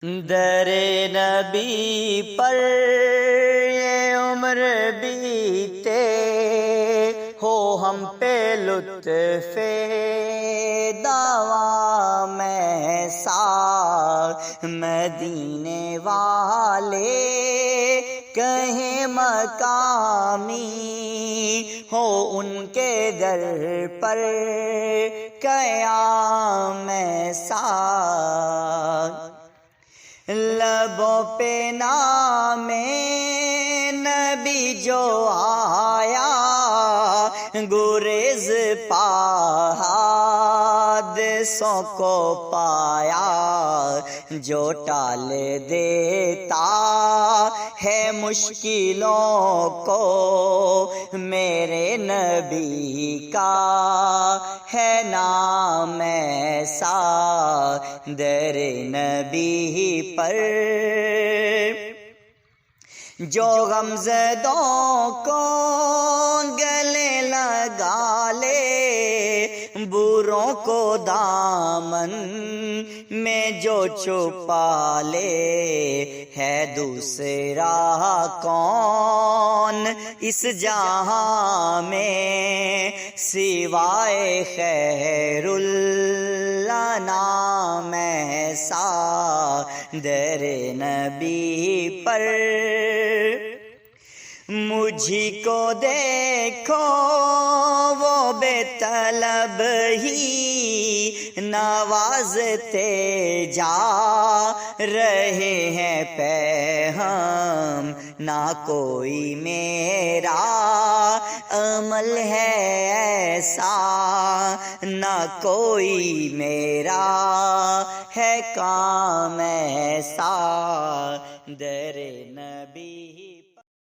در نبی پر یہ عمر بیتے ہو ہم پہ لطف دوا میں سا مدینے والے کہیں مقامی ہو ان کے در پر قیام سا لبوں پہ نام نبی جو آیا گریز حادثوں کو پایا جو ٹال دیتا ہے مشکلوں کو میرے نبی کا ہے نام ایسا در نبی پر جو غمزدوں کو گلے لگا لے بروں کو دامن میں جو چھپا لے ہے دوسرا کون اس جہاں میں سوائے خیر اللہ نام ایسا در نبی پر مجھی کو دیکھو وہ بے طلب ہی نوازتے جا رہے ہیں پہ ہم نہ کوئی میرا عمل ہے ایسا نہ کوئی میرا ہے کام ایسا در نبی